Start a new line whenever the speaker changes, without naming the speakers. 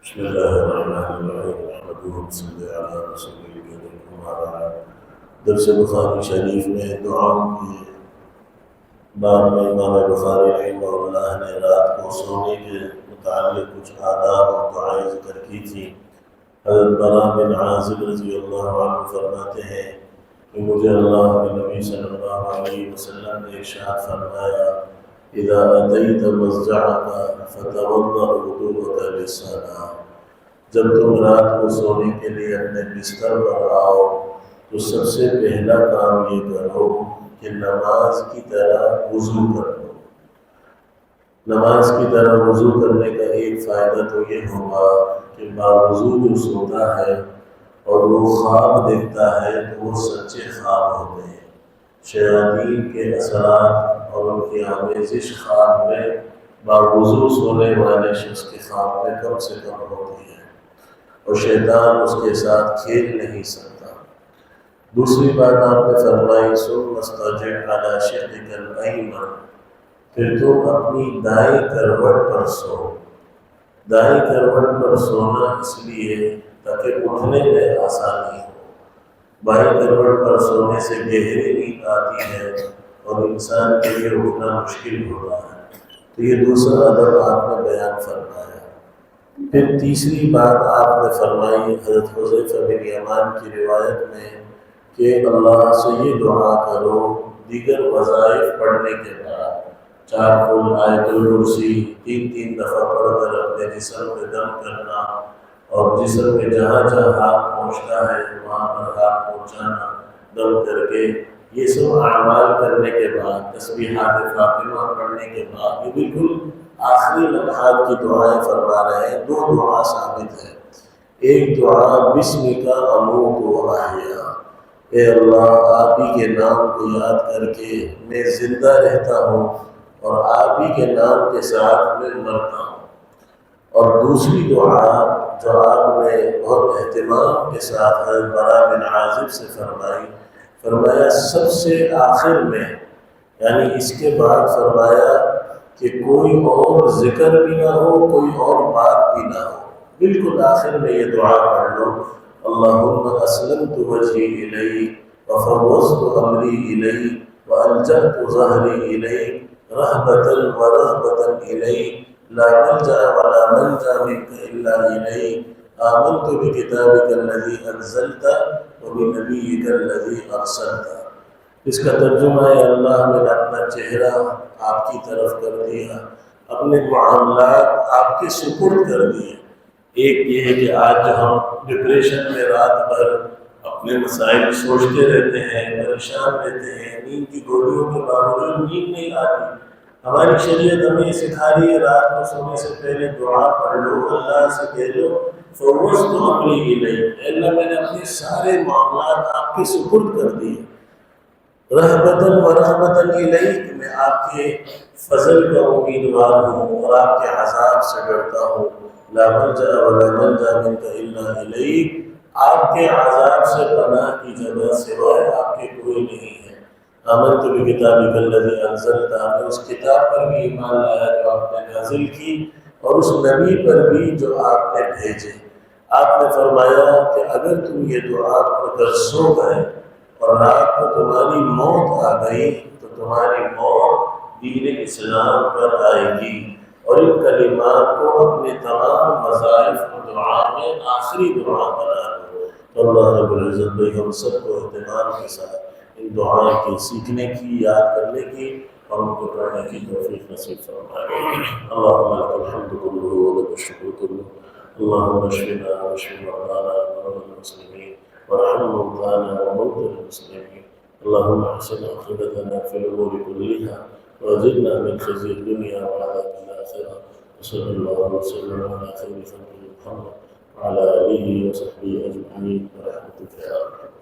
بسم الله الرحمن الرحيم نحمده ونصلي على رسوله الكريم أما بعد درس بخاری شریف میں دعاؤں کے باب میں امام بخاری رحمہ اللہ نے رات کو سونے کے متعلق کچھ آداب اور دعائیں ذکر کی تھی۔ حضرت براء بن عازب رضی اللہ عنہ فرماتے ہیں کہ مجھے اللہ کے نبی صلی اللہ علیہ وسلم نے ارشاد فرمایا اذا اتیت مضجعک فتوضأ وضوءک للصلاۃ، جب تم رات کو سونے کے لیے اپنے بستر پر آؤ تو سب سے پہلا کام یہ کرو کہ نماز کی طرح وضو کر لو۔ نماز کی طرح وضو کرنے کا ایک فائدہ تو یہ ہوگا کہ باوضو جو سوتا ہے اور وہ خواب دیکھتا ہے تو وہ سچے خواب ہوتے ہیں۔ شیاطین کے اثرات اور ان کی آمیزش خواب میں باوضو سونے والے شخص کے خواب میں کم سے کم ہوتی ہے اور شیطان اس کے ساتھ کھیل نہیں سکتا۔ دوسری بات آپ نے فرمائی ثم استجع علی شقک الایمن، پھر تم اپنی دائیں کروٹ پر سو۔ دائیں کروٹ پر سونا اس لیے تاکہ اٹھنے میں آسانی ہو۔ بائیں کروٹ پر سونے سے گہری نیند آتی ہے اور انسان کے لیے اٹھنا مشکل ہوتا ہے، تو یہ دوسرا ادب آپ نے بیان فرمایا۔ پھر تیسری بات آپ نے فرمائی حضرت حذیفہ بن یمان کی روایت میں کہ اللہ سے یہ دعا کرو دیگر وظائف پڑھنے کے بعد، 4 کل آیت الکرسی 3 دفعہ پڑھ کر اپنے جسم پہ دم کرنا اور جسم کے جہاں جہاں ہاتھ پہنچتا ہے وہاں پر ہاتھ پہنچانا دم کر کے، یہ سب اعمال کرنے کے بعد تسبیحات فاطمہ پڑھنے کے بعد یہ بالکل آخری لمحات کی دعائیں فرما رہے ہیں۔ 2 دعا ثابت ہے۔ ایک دعا بسمک اموت و احیا، اے اللہ آپ ہی کے نام کو یاد کر کے میں زندہ رہتا ہوں اور آپ ہی کے نام کے ساتھ میں مرتا ہوں۔ اور دوسری دعا جو آپ نے بہت اہتمام کے ساتھ حضرت براء بن عازب سے فرمایا سب سے آخر میں، یعنی اس کے بعد فرمایا کہ کوئی اور ذکر بھی نہ ہو، کوئی اور بات بھی نہ ہو، بالکل آخر میں یہ دعا پڑھ لو اللہم اسلمت وجہی الیک وفوضت امری الیک والجأت ظہری الیک رہبۃ ورہبۃ الیک لا ملجأ ولا منجا منک الا الیک آمنت بکتابک الذی انزلت وبنبیک الذی ارسلت۔ اس کا ترجمہ ہے اللہ میں نے اپنا چہرہ آپ کی طرف کر دیا، اپنے معاملات آپ کے سپرد کر دیے۔ ایک یہ ہے کہ آج جو ہم ڈپریشن میں رات بھر اپنے مسائل سوچتے رہتے ہیں، پریشان رہتے ہیں، نیند کی گولیوں کے باوجود نیند نہیں آتی۔ ہماری شریعت ہمیں یہ سکھا رہی ہے رات کو سونے سے پہلے دعا پڑھ لو، اللہ سے کہہ لو فوضت امری الیک، اے اللہ میں نے اپنے سارے معاملات آپ کے سپرد کر دیے، رہبۃ ورحمۃ الیک، میں آپ کے فضل کا امیدوار ہوں اور آپ کے عذاب سے ڈرتا ہوں، لا ملجأ ولا منجا منک الا الیک، آپ کے عذاب سے پناہ کی جگہ سوائے آپ کے کوئی نہیں ہے۔ آمنت بکتابک الذی انزلت، میں اس کتاب پر بھی ایمان لایا جو آپ نے نازل کی اور اس نبی پر بھی جو آپ نے بھیجے۔ آپ نے فرمایا کہ اگر تم یہ دعا پڑھ کر سو گئے اور رات کو تمہاری موت آ گئی تو تمہاری موت دین اسلام پر آئے گی، اور ان کلمات کو اپنے تمام وظائف اور دعا میں آخری دعا بنا لو۔ تو اللہ رب العزت بھائی ہم سب کو اہتمام کے ساتھ ان دعائیں کی سیکھنے کی، یاد کرنے کی اور ان کو پڑھنے کی توفیق نصیب فرمائے۔ اللہم لک الحمد کلہ ولک الشکر کلہ، اللہم اشفنا واشف مرضانا ومرضى المسلمين وارحم موتانا وموتى المسلمين، اللهم احسن عاقبتنا في الامور كلها واجرنا من خزي الدنيا وعذاب الاخره، وصلى الله وسلم على خير خلقه محمد وعلى اله وصحبه اجمعين برحمتك يا ارحم